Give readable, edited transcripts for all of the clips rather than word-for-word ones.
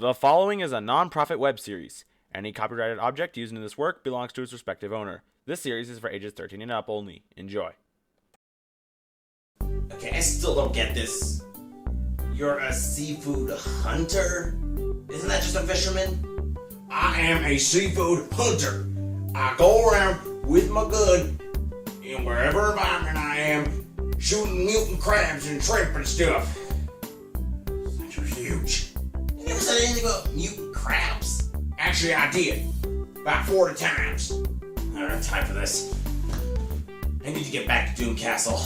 The following is a non-profit web series. Any copyrighted object used in this work belongs to its respective owner. This series is for ages 13 and up only. Enjoy. Okay, I still don't get this. You're a seafood hunter? Isn't that just a fisherman? I am a seafood hunter. I go around with my gun in wherever environment I am, shooting mutant crabs and shrimp and stuff. Things are huge. You never said anything about mutant crabs? Actually, I did. About 40 times. I don't have time for this. I need to get back to Doom Castle.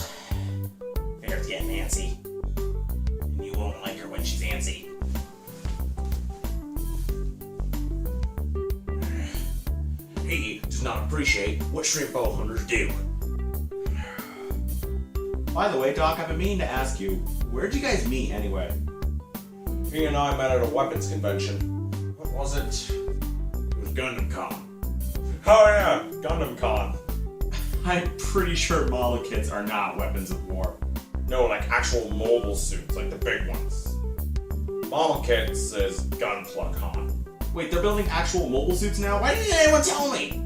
I have to get Nancy. And you won't like her when she's antsy. He does not appreciate what shrimp bow hunters do. By the way, Doc, I've been meaning to ask you, where'd you guys meet anyway? He and I met at a weapons convention. What was it? It was Gundam Con. Oh yeah, Gundam Con. I'm pretty sure model kits are not weapons of war. No, like actual mobile suits, like the big ones. Model kits is Gunpla Con. Wait, they're building actual mobile suits now? Why didn't anyone tell me?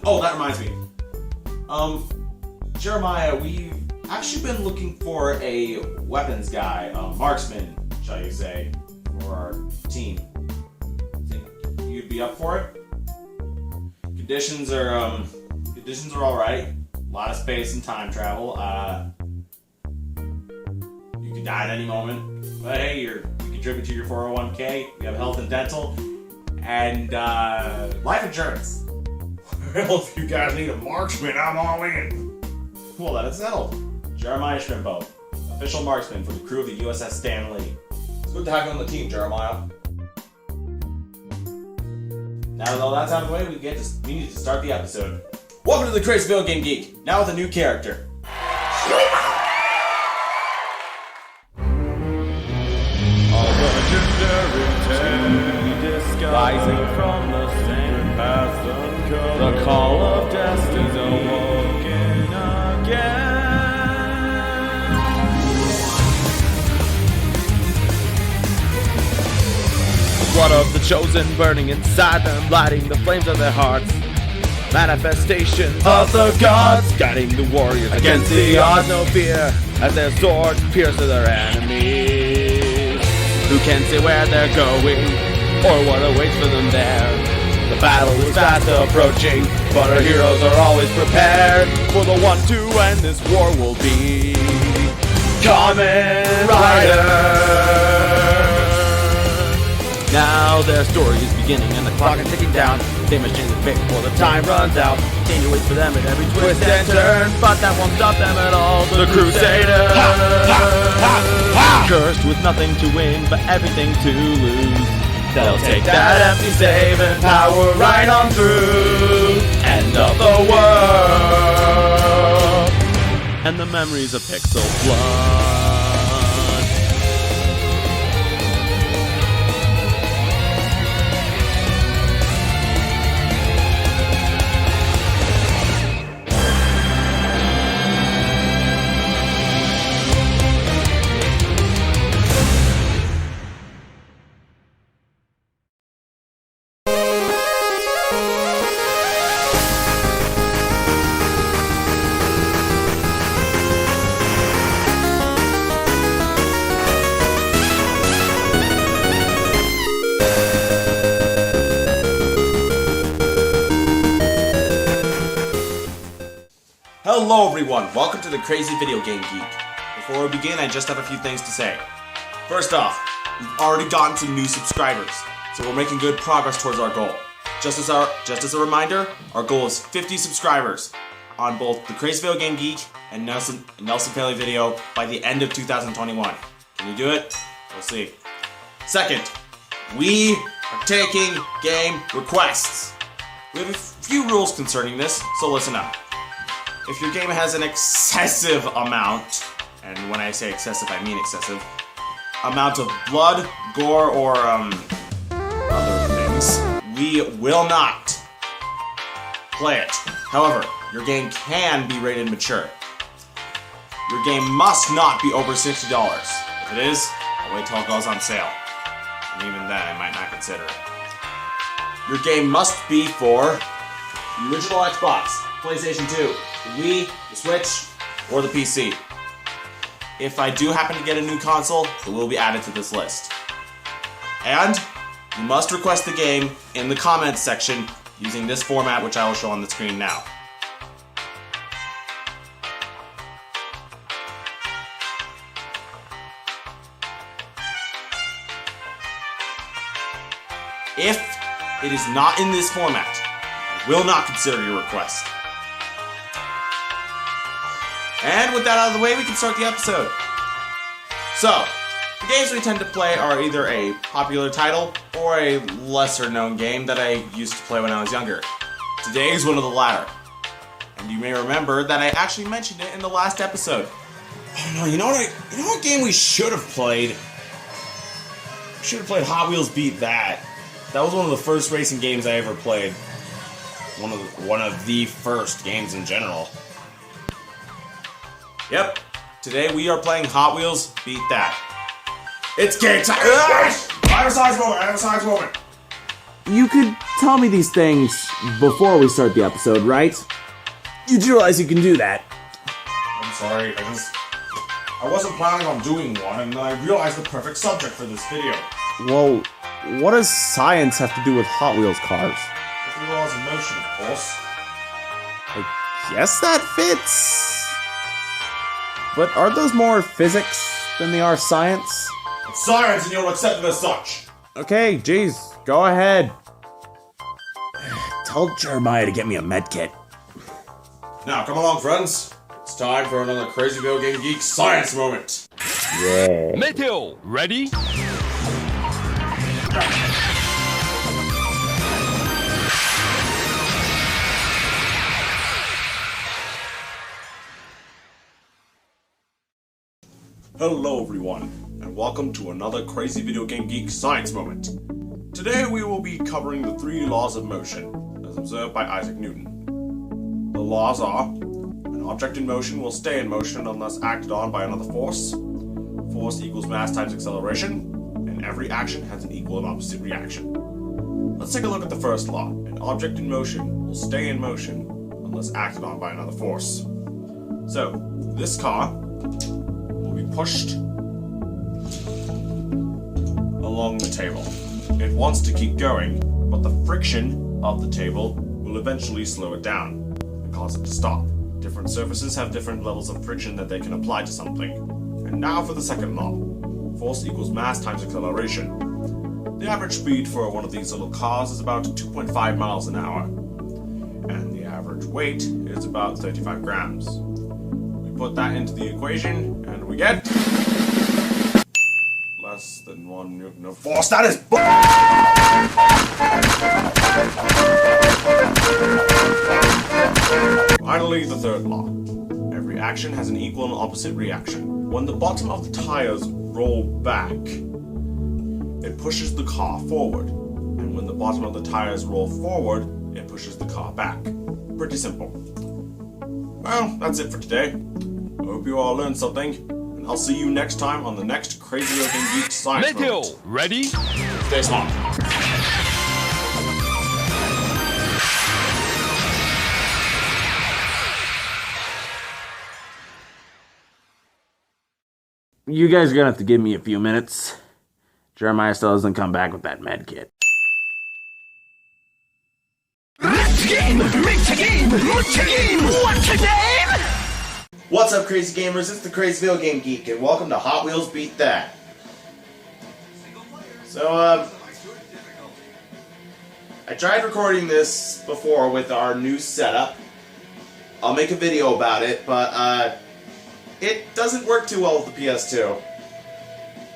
Oh, that reminds me. Jeremiah, we've actually been looking for a weapons guy, marksman, shall you say, for our team. Think you'd be up for it? Conditions are all right. A lot of space and time travel. You could die at any moment, but hey, you contribute to your 401k. You have health and dental, and life insurance. Well, if you guys need a marksman, I'm all in. Well, that is settled. Jeremiah Shrimpo, official marksman for the crew of the USS Stanley. It's good to have you on the team, Jeremiah. Now that all that's out of the way, we need to start the episode. Welcome to the Crazy Video Game Geek, now with a new character. Rising from the sand, the call of destiny's awoken again. Blood of the chosen burning inside them, lighting the flames of their hearts. Manifestations of the gods, guiding the warriors against the odds. No fear as their swords pierce to their enemies. Who can say where they're going, or what awaits for them there? The battle is fast approaching, but our heroes are always prepared. For the one to end this war will be Kamen Rider. Now their story is beginning and the clock is ticking down. They must change their fate before the time runs out. Danger waits for them at every twist and turn, but that won't stop them at all. The Crusaders, cursed with nothing to win but everything to lose. They'll take that empty save and power right on through. End of the world, and the memories of pixel blood. Hello everyone, welcome to the Crazy Video Game Geek. Before we begin, I just have a few things to say. First off, we've already gotten some new subscribers, so we're making good progress towards our goal. Just as a reminder, our goal is 50 subscribers on both the Crazy Video Game Geek and Nelson Family Video by the end of 2021. Can we do it? We'll see. Second, we are taking game requests. We have a few rules concerning this, so listen up. If your game has an excessive amount, and when I say excessive, I mean excessive, amount of blood, gore, or other things, we will not play it. However, your game can be rated mature. Your game must not be over $60. If it is, I'll wait till it goes on sale. And even then, I might not consider it. Your game must be for the original Xbox, PlayStation 2, the Wii, the Switch, or the PC. If I do happen to get a new console, it will be added to this list. And you must request the game in the comments section using this format, which I will show on the screen now. If it is not in this format, I will not consider your request. And with that out of the way, we can start the episode. So, the games we tend to play are either a popular title or a lesser known game that I used to play when I was younger. Today is one of the latter. And you may remember that I actually mentioned it in the last episode. Oh no, you know what game we should have played? We should have played Hot Wheels Beat That. That was one of the first racing games I ever played. One of the first games in general. Yep, today we are playing Hot Wheels Beat That. It's game time! I have a science moment! You could tell me these things before we start the episode, right? You do realize you can do that. I'm sorry, I wasn't planning on doing one, and then I realized the perfect subject for this video. Well, what does science have to do with Hot Wheels cars? The 3 laws of motion, of course. I guess that fits. But are those more physics than they are science? It's science, and you'll accept it as such. Okay, geez, go ahead. Tell Jeremiah to get me a med kit. Now, come along, friends. It's time for another Crazy Video Game Geek science moment. Yeah. Meteo, ready? Hello everyone, and welcome to another Crazy Video Game Geek Science Moment. Today we will be covering the 3 laws of motion, as observed by Isaac Newton. The laws are, an object in motion will stay in motion unless acted on by another force, force equals mass times acceleration, and every action has an equal and opposite reaction. Let's take a look at the first law. An object in motion will stay in motion unless acted on by another force. So, this car be pushed along the table. It wants to keep going, but the friction of the table will eventually slow it down and cause it to stop. Different surfaces have different levels of friction that they can apply to something. And now for the second law. Force equals mass times acceleration. The average speed for one of these little cars is about 2.5 miles an hour, and the average weight is about 35 grams. Put that into the equation, and we get less than 1 newton of force. That is Finally, the third law. Every action has an equal and opposite reaction. When the bottom of the tires roll back, it pushes the car forward. And when the bottom of the tires roll forward, it pushes the car back. Pretty simple. Well, that's it for today. I hope you all learned something, and I'll see you next time on the next Crazy Video Game Geek Science Moment. Meteo, ready? Stay smart. You guys are gonna have to give me a few minutes. Jeremiah still doesn't come back with that med kit. What's up, Crazy Gamers? It's the Crazy Video Game Geek, and welcome to Hot Wheels Beat That. So, I tried recording this before with our new setup. I'll make a video about it, but, it doesn't work too well with the PS2.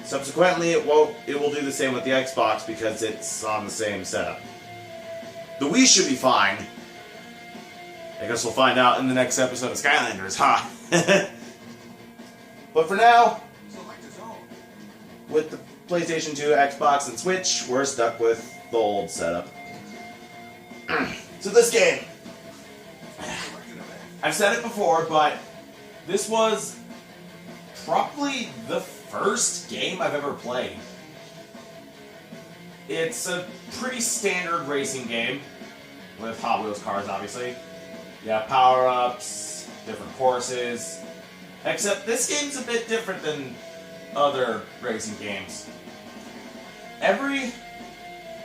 Subsequently, it will do the same with the Xbox because it's on the same setup. The Wii should be fine. I guess we'll find out in the next episode of Skylanders, huh? But for now, with the PlayStation 2, Xbox, and Switch, we're stuck with the old setup. So this game, I've said it before, but this was probably the first game I've ever played. It's a pretty standard racing game with Hot Wheels cars, obviously. You have power-ups, different courses, except this game's a bit different than other racing games. Every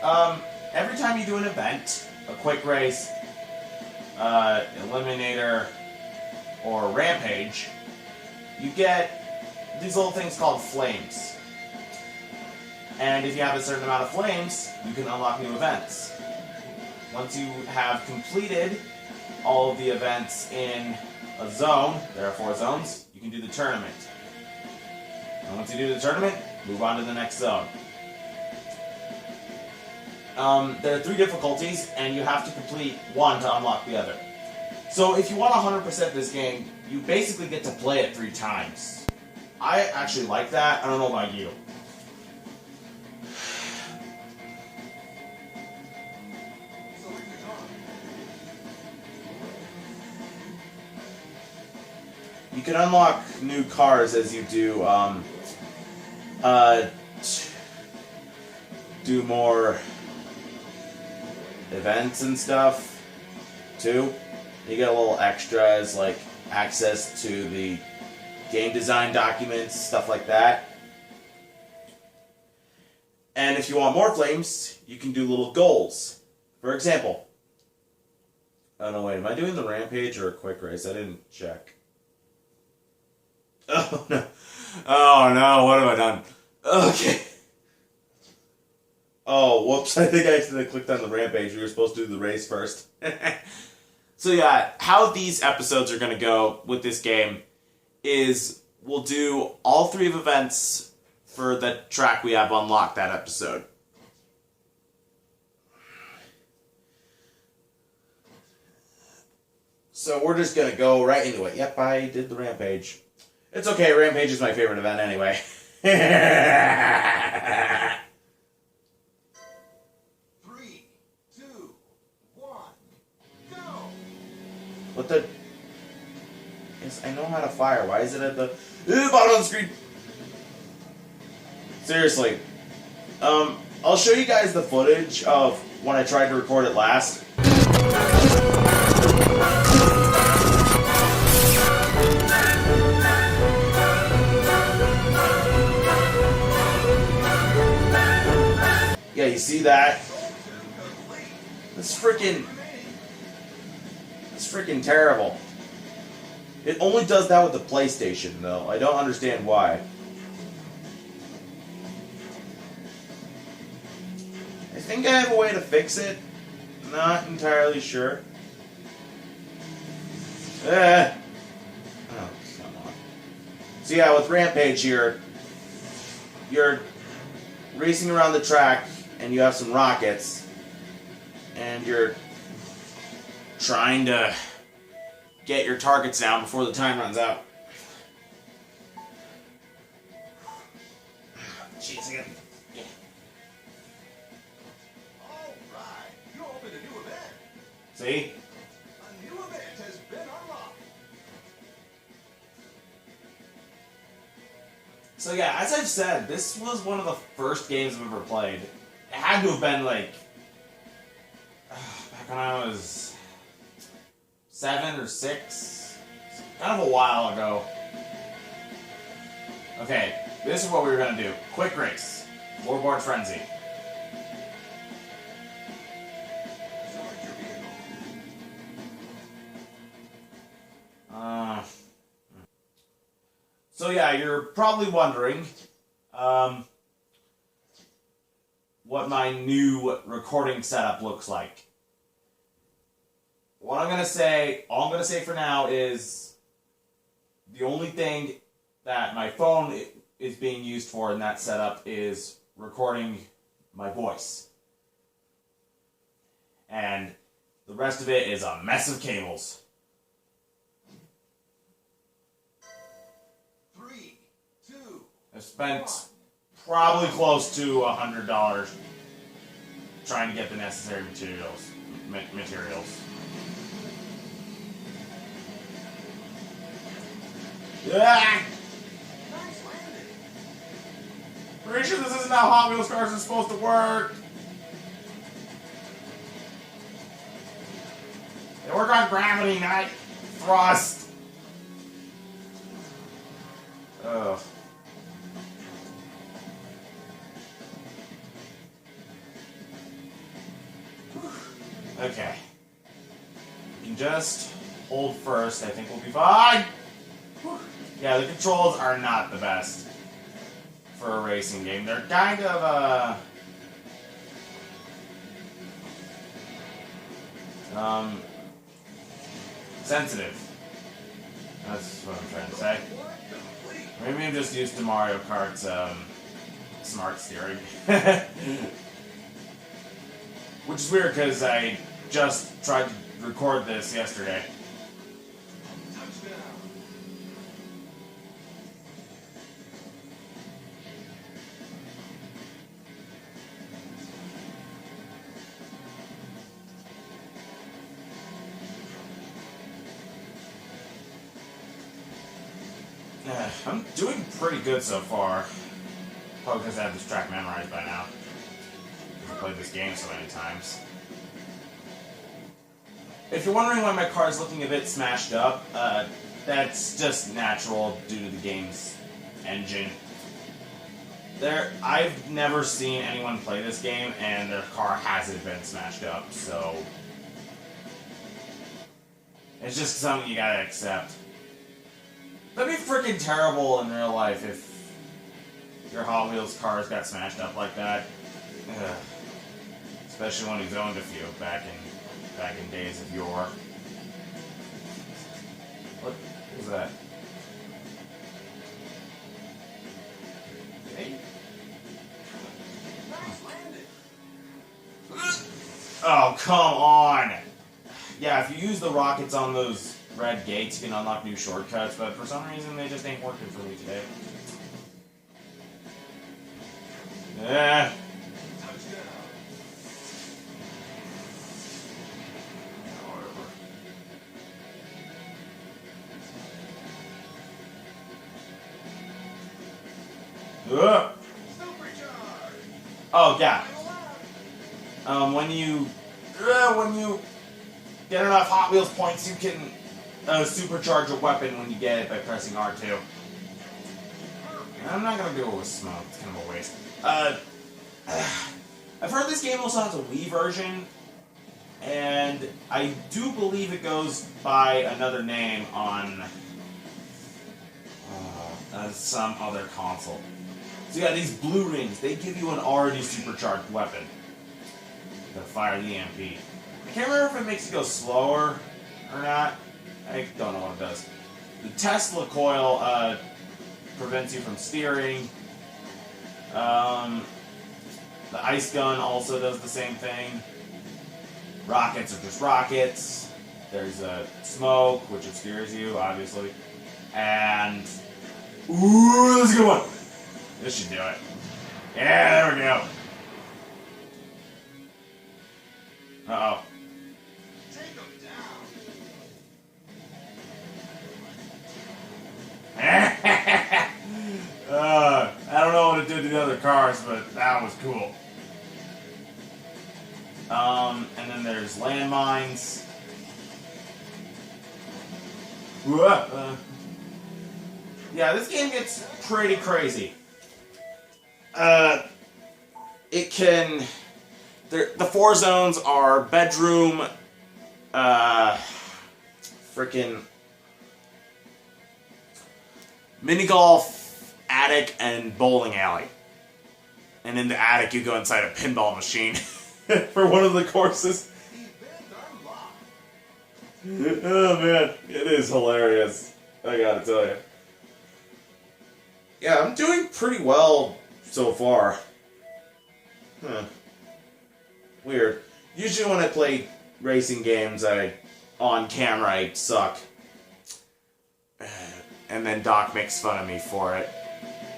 time you do an event, a quick race, eliminator, or rampage, you get these little things called flames. And if you have a certain amount of flames, you can unlock new events. Once you have completed all of the events in a zone, there are 4 zones, you can do the tournament. And once you do the tournament, move on to the next zone. There are 3 difficulties, and you have to complete one to unlock the other. So if you want 100% this game, you basically get to play it 3 times. I actually like that. I don't know about you. You can unlock new cars as you do more events and stuff too. You get a little extras like access to the game design documents, stuff like that. And if you want more flames, you can do little goals. For example, oh no, wait, am I doing the rampage or a quick race? I didn't check. Oh no. Oh no, what have I done? Okay. Oh, whoops, I think I accidentally clicked on the rampage. We were supposed to do the race first. So yeah, how these episodes are going to go with this game is we'll do all 3 of events for the track we have unlocked that episode. So we're just going to go right into it. Yep, I did the rampage. It's okay, rampage is my favorite event anyway. 3, 2, 1, go! What the? Yes, I know how to fire. Why is it at the bottom of the screen? Seriously. I'll show you guys the footage of when I tried to record it last. Yeah, you see that? It's freaking terrible. It only does that with the PlayStation, though. I don't understand why. I think I have a way to fix it. Not entirely sure. Oh, come on. So yeah, with Rampage here, you're racing around the track, and you have some rockets, and you're trying to get your targets down before the time runs out. Jeez, again. Yeah. All right, you opened a new event. See? A new event has been unlocked. So yeah, as I've said, this was one of the first games I've ever played. It had to have been like back when I was 7 or 6. Kind of a while ago. Okay, this is what we were gonna do. Quick race. Floorboard frenzy. Select your vehicle. So yeah, you're probably wondering what my new recording setup looks like. All I'm gonna say for now is the only thing that my phone is being used for in that setup is recording my voice. And the rest of it is a mess of cables. 3, 2, I've spent probably close to $100 trying to get the necessary materials. Yeah. nice landing. Pretty sure this isn't how Hot Wheels cars are supposed to work. They work on gravity, not thrust. Ugh. Okay. We can just hold first. I think we'll be fine. Whew. Yeah, the controls are not the best for a racing game. They're kind of, sensitive. That's what I'm trying to say. Maybe I'm just used to Mario Kart's, smart steering. Which is weird because I just tried to record this yesterday. I'm doing pretty good so far. Probably because I have this track memorized by now. I've played this game so many times. If you're wondering why my car is looking a bit smashed up, that's just natural due to the game's engine. I've never seen anyone play this game and their car hasn't been smashed up, so it's just something you gotta accept. That'd be freaking terrible in real life if your Hot Wheels cars got smashed up like that. Ugh. Especially when he's owned a few back in days of yore. What is that? Hey. Oh, come on! Yeah, if you use the rockets on those red gates, you can unlock new shortcuts, but for some reason they just ain't working for me today. Yeah. Oh yeah. When you get enough Hot Wheels points, you can supercharge a weapon when you get it by pressing R2. I'm not gonna do it with smoke. It's kind of a waste. I've heard this game also has a Wii version, and I do believe it goes by another name on some other console. So yeah, these blue rings, they give you an already supercharged weapon to fire the EMP. I can't remember if it makes you go slower or not. I don't know what it does. The Tesla coil prevents you from steering. The ice gun also does the same thing. Rockets are just rockets. There's smoke, which obscures you, obviously. And ooh, that's a good one. This should do it. Yeah, there we go. Uh-oh. Take them down. I don't know what it did to the other cars, but that was cool. And then there's landmines. Yeah, this game gets pretty crazy. It can... The 4 zones are bedroom, frickin' mini golf, attic, and bowling alley. And in the attic, you go inside a pinball machine for one of the courses. Oh man, it is hilarious. I gotta tell you. Yeah, I'm doing pretty well so far. Huh. Weird. Usually when I play racing games, on camera, I suck. And then Doc makes fun of me for it.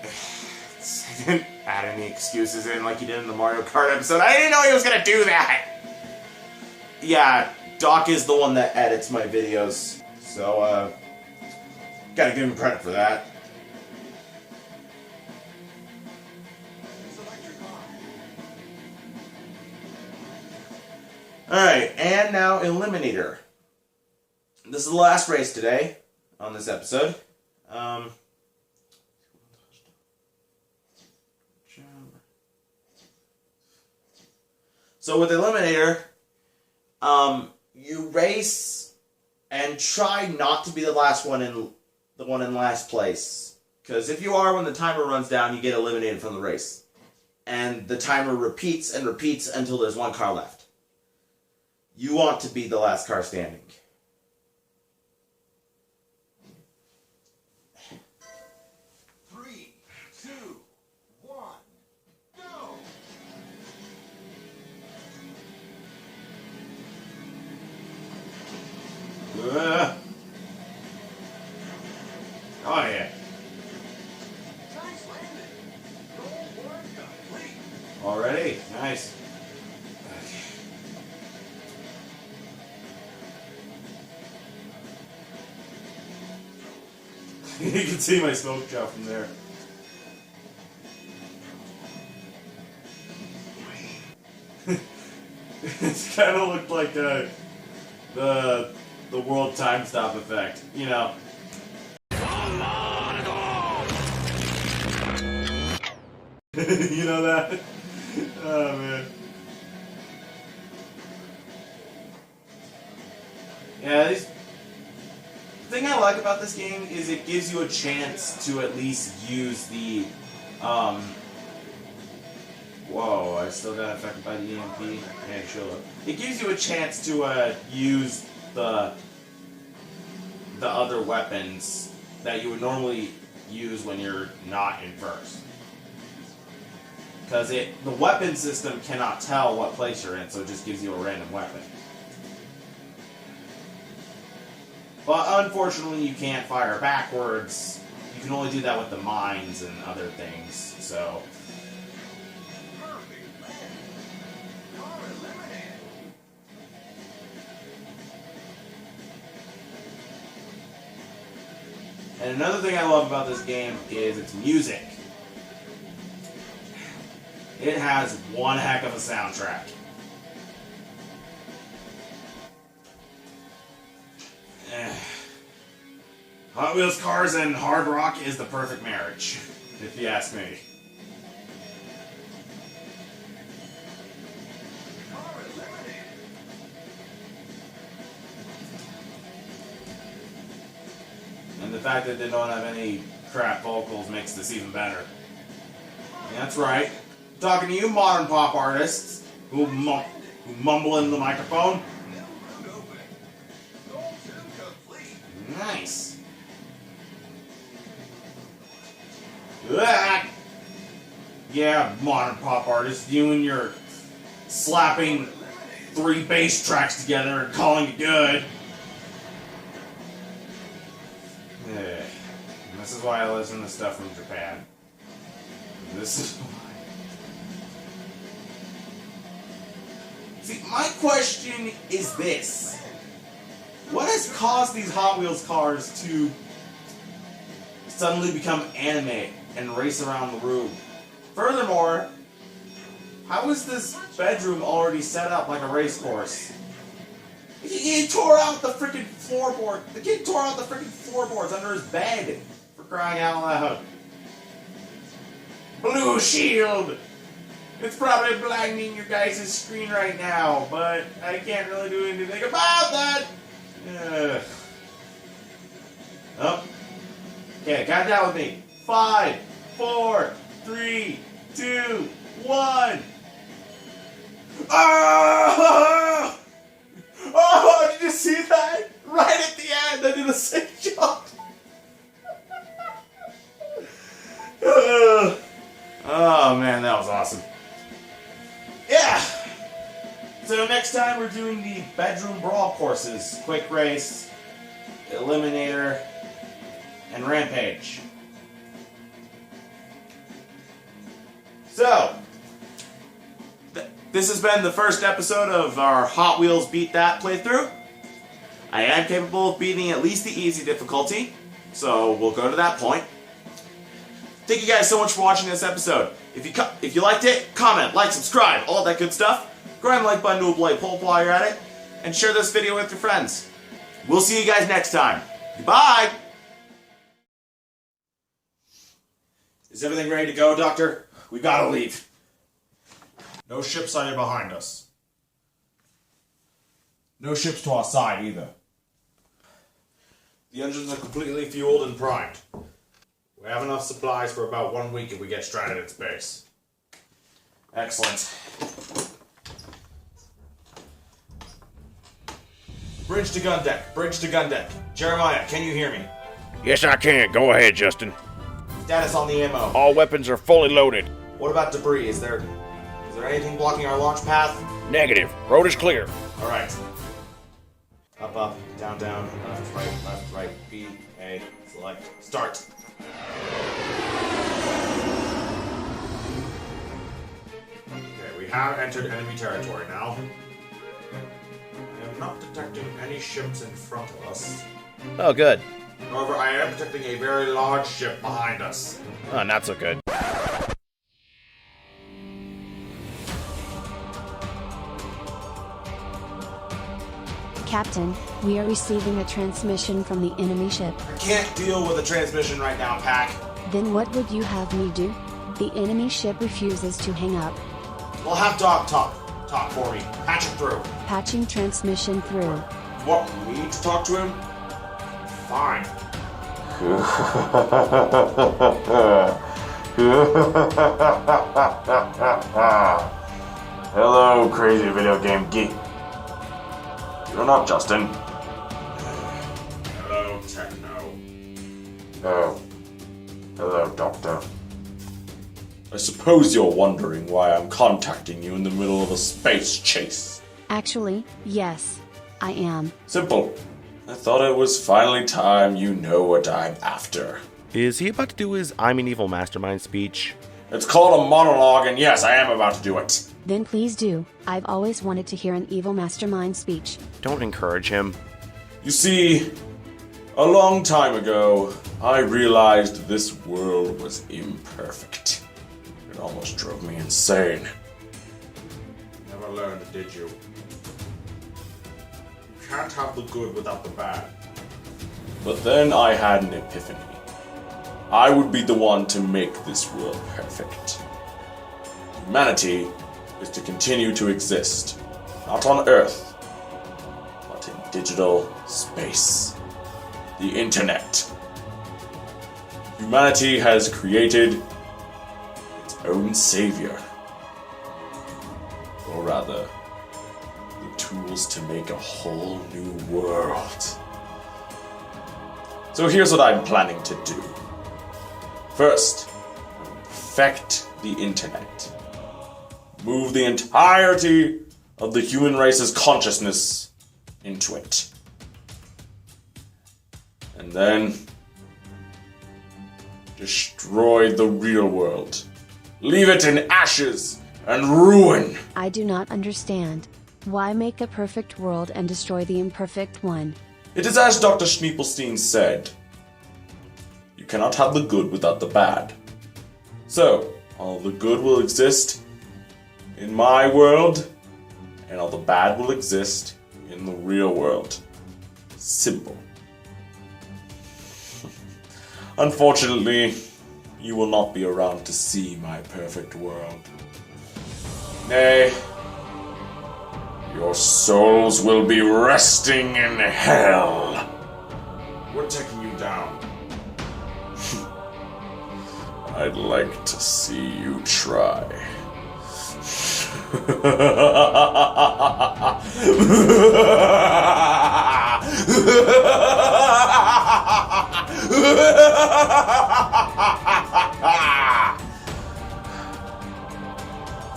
I didn't add any excuses in like he did in the Mario Kart episode. I didn't know he was gonna do that! Yeah, Doc is the one that edits my videos. So, gotta give him credit for that. Alright, and now Eliminator. this is the last race today on this episode. So with Eliminator, you race and try not to be the one in last place. Because if you are, when the timer runs down, you get eliminated from the race. And the timer repeats and repeats until there's one car left. You want to be the last car standing. Oh yeah. Nice landing. Goal work complete. Already? Nice. You can see my smoke drop from there. It's kind of looked like the world time stop effect, you know. You know that? Oh man. Yeah, the thing I like about this game is it gives you a chance to at least use the whoa, I still got affected by the EMP. Yeah, sure. It gives you a chance to use the other weapons that you would normally use when you're not in first. Because the weapon system cannot tell what place you're in, so it just gives you a random weapon. But unfortunately, you can't fire backwards. You can only do that with the mines and other things, so... And another thing I love about this game is its music. It has one heck of a soundtrack. Hot Wheels cars and hard rock is the perfect marriage, if you ask me. And the fact that they don't have any crap vocals makes this even better. That's right. Talking to you modern pop artists who mumble into the microphone. Nice. Yeah, modern pop artists, you and your slapping 3 bass tracks together and calling it good. This is why I listen to stuff from Japan. This is why. See, my question is this. What has caused these Hot Wheels cars to suddenly become anime and race around the room? Furthermore, how is this bedroom already set up like a race course? He tore out the freaking floorboard. The kid tore out the freaking floorboards under his bed. For crying out loud. Blue shield! It's probably blinding your guys' screen right now, but I can't really do anything about that! Oh. Okay, count down with me. 5, 4, 3, 2, 1. Oh! Oh, did you see that? Right at the end, I did a sick jump. Oh man, that was awesome. Yeah! So next time we're doing the bedroom brawl courses. Quick race, eliminator, and rampage. So, this has been the first episode of our Hot Wheels Beat That playthrough. I am capable of beating at least the easy difficulty, so we'll go to that point. Thank you guys so much for watching this episode. If you liked it, comment, like, subscribe, all that good stuff. Grab the like button to a blade pull while you're at it, and share this video with your friends. We'll see you guys next time. Goodbye! Is everything ready to go, Doctor? We gotta leave. No ships sighted behind us. No ships to our side either. The engines are completely fueled and primed. We have enough supplies for about 1 week if we get stranded in space. Excellent. Bridge to gun deck. Bridge to gun deck. Jeremiah, can you hear me? Yes, I can. Go ahead, Justin. Status on the ammo. All weapons are fully loaded. What about debris? Is there anything blocking our launch path? Negative. Road is clear. All right. Up, up, down, down, left, right, B, A, select, start. Okay, we have entered enemy territory now. I am not detecting any ships in front of us. Oh, good. However, I am detecting a very large ship behind us. Oh, not so good. Captain, we are receiving a transmission from the enemy ship. I can't deal with a transmission right now, Pack. Then what would you have me do? The enemy ship refuses to hang up. We'll have Dog talk for me. Patch it through. Patching transmission through. What, me to talk to him? Fine. Hello, Crazy Video Game Geek. You're not Justin. Hello, Techno. Oh. Hello, Doctor. I suppose you're wondering why I'm contacting you in the middle of a space chase. Actually, yes, I am. Simple. I thought it was finally time you know what I'm after. Is he about to do his I'm an evil mastermind speech? It's called a monologue, and yes, I am about to do it. Then please do. I've always wanted to hear an evil mastermind speech. Don't encourage him. You see, a long time ago, I realized this world was imperfect. It almost drove me insane. Never learned, did you? You can't have the good without the bad. But then I had an epiphany. I would be the one to make this world perfect. Humanity is to continue to exist, not on Earth, but in digital space. The Internet. Humanity has created its own savior. Or rather, the tools to make a whole new world. So here's what I'm planning to do. First, perfect the Internet. Move the entirety of the human race's consciousness into it. And then destroy the real world. Leave it in ashes and ruin. I do not understand. Why make a perfect world and destroy the imperfect one? It is as Dr. Schneepelstein said. You cannot have the good without the bad. So, all the good will exist in my world, and all the bad will exist in the real world. Simple. Unfortunately, you will not be around to see my perfect world. Nay, your souls will be resting in hell. We're taking you down. I'd like to see you try.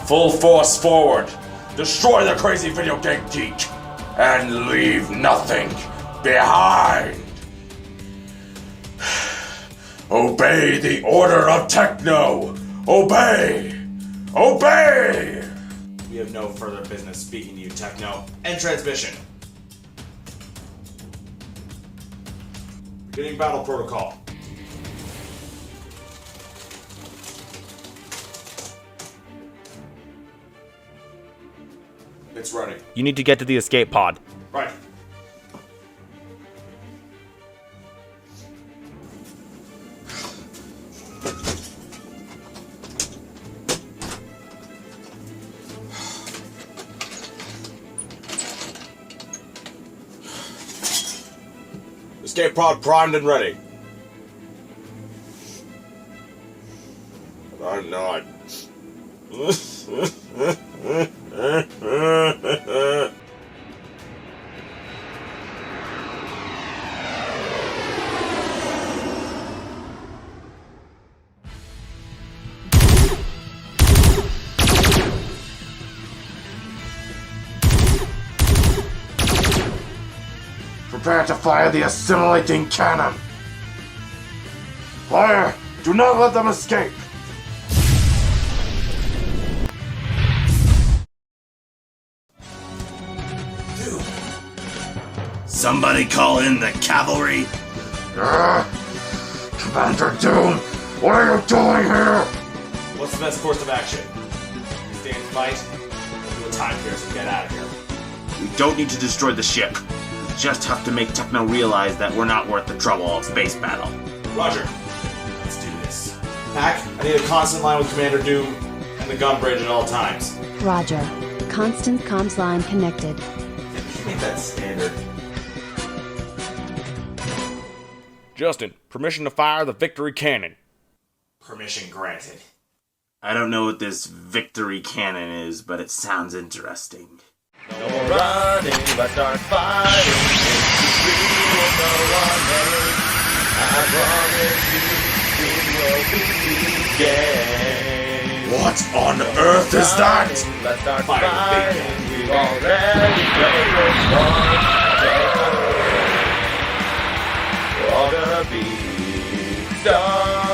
Full force forward. Destroy the Crazy Video Game Geek. And leave nothing behind. Obey the order of Techno! Obey! Obey! We have no further business speaking to you, Techno. End transmission. Beginning battle protocol. It's ready. You need to get to the escape pod. Right. Escape pod primed and ready. But I'm not. Prepare to fire the assimilating cannon. Fire! Do not let them escape! Dude. Somebody call in the cavalry. Commander Doom, what are you doing here? What's the best course of action? We stay and fight, or do a time pierce and get out of here? We don't need to destroy the ship. We just have to make Techno realize that we're not worth the trouble of space battle. Roger. Let's do this. Pack, I need a constant line with Commander Doom and the gun bridge at all times. Roger. Constant comms line connected. You make that standard. Justin, permission to fire the victory cannon. Permission granted. I don't know what this victory cannon is, but it sounds interesting. No more running, let's start fighting. No running. I promise you we will be game. What on earth is that? Let's start Fire the big fighting. cannon. We've already played this one. We're all gonna be done.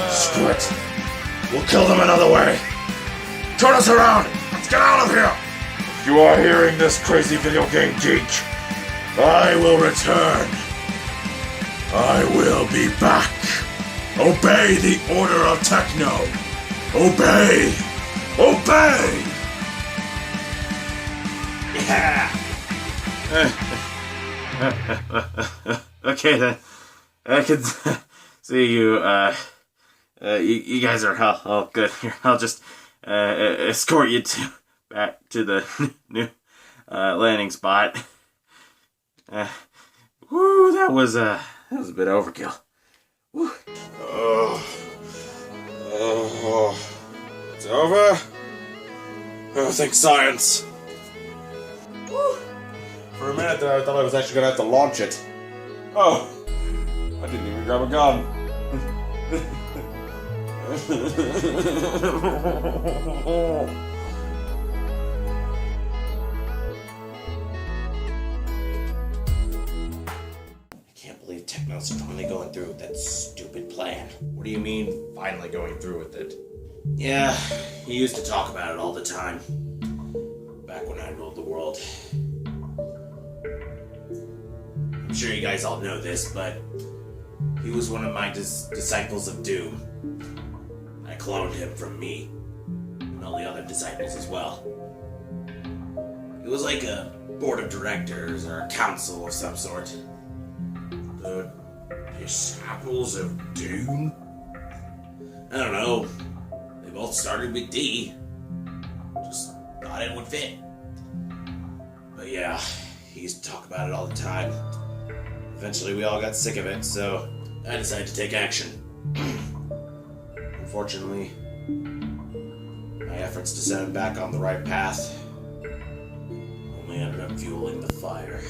Screw it. We'll kill them another way. Turn us around. Let's get out of here. If you are hearing this, Crazy Video Game Geek, I will return. I will be back. Obey the order of Techno. Obey. Obey. Okay then. I can see you, you guys are all good here. I'll just, escort you back to the new, landing spot. Woo, that was a bit overkill. Woo. It's over? Oh, thank science. Woo. For a minute there, I thought I was actually gonna have to launch it. Oh, I didn't even grab a gun. I can't believe Techno's finally going through with that stupid plan. What do you mean, finally going through with it? Yeah, he used to talk about it all the time. Back when I ruled the world. I'm sure you guys all know this, but he was one of my disciples of Doom. I cloned him from me, and all the other disciples as well. It was like a board of directors or a council of some sort. The disciples of Doom? I don't know. They both started with D. Just thought it would fit. But yeah, he used to talk about it all the time. Eventually we all got sick of it, so I decided to take action. Unfortunately, my efforts to set him back on the right path only ended up fueling the fire.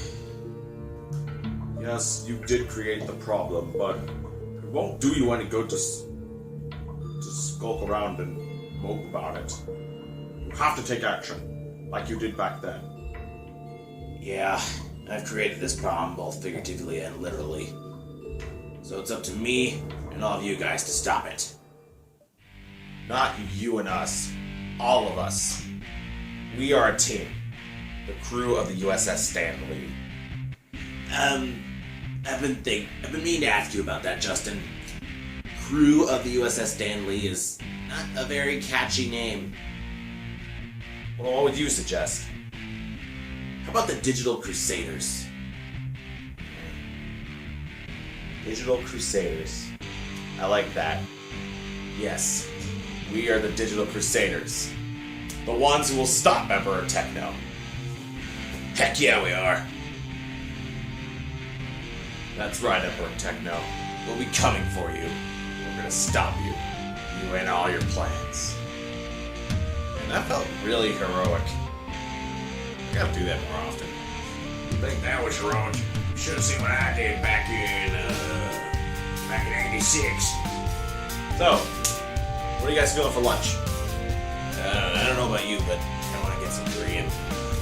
Yes, you did create the problem, but it won't do you any good to skulk around and mope about it. You have to take action, like you did back then. Yeah, I've created this problem both figuratively and literally. So it's up to me and all of you guys to stop it. Not you and us. All of us. We are a team. The crew of the USS Stanley. I've been meaning to ask you about that, Justin. Crew of the USS Stanley is not a very catchy name. Well, what would you suggest? How about the Digital Crusaders? Digital Crusaders. I like that. Yes, we are the Digital Crusaders. The ones who will stop Emperor Techno. Heck yeah, we are. That's right, Emperor Techno. We'll be coming for you. We're gonna stop you. You and all your plans. And that felt really heroic. I gotta do that more often. I think that was heroic. You should have seen what I did back in 86. So, what are you guys feeling for lunch? I don't know about you, but I want to get some Korean.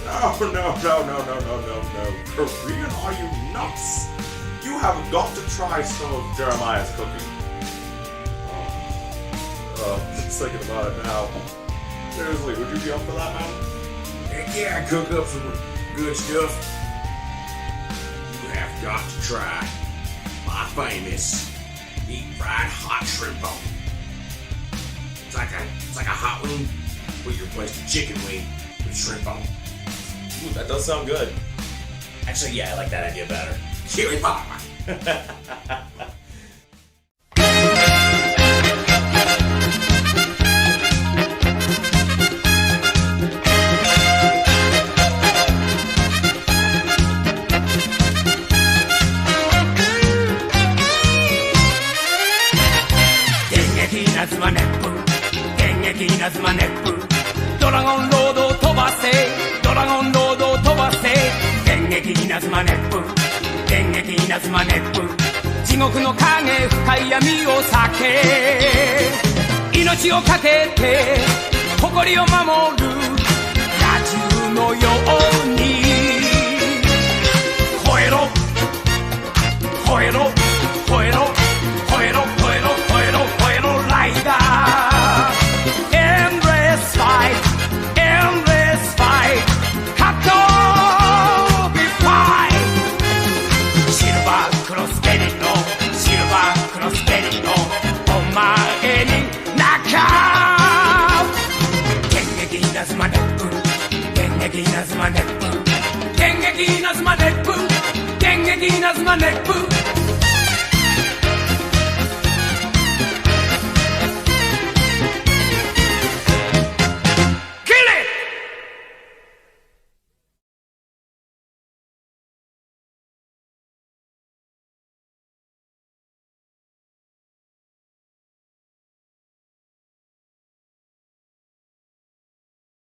No. Korean, are you nuts? You have got to try some of Jeremiah's cooking. Just thinking about it now. Seriously, would you be up for that, man? Heck yeah, I cook up some good stuff. You have got to try my famous deep fried hot shrimp bone. It's like a hot wing, but you replace the chicken wing with shrimp bone. Ooh, that does sound good. Actually, yeah, I like that idea better. Chili pop. 稲妻熱風ドラゴンロードを飛ばせドラゴンロードを飛ばせ電撃稲妻熱風電撃稲妻熱風地獄の影深い闇を避け命をかけて誇りを守る野獣のように吠えろ吠えろ吠えろ吠えろ吠えろ吠えろ吠えろライダー稲妻熱風電撃稲妻熱風電撃稲妻熱風電撃稲妻熱風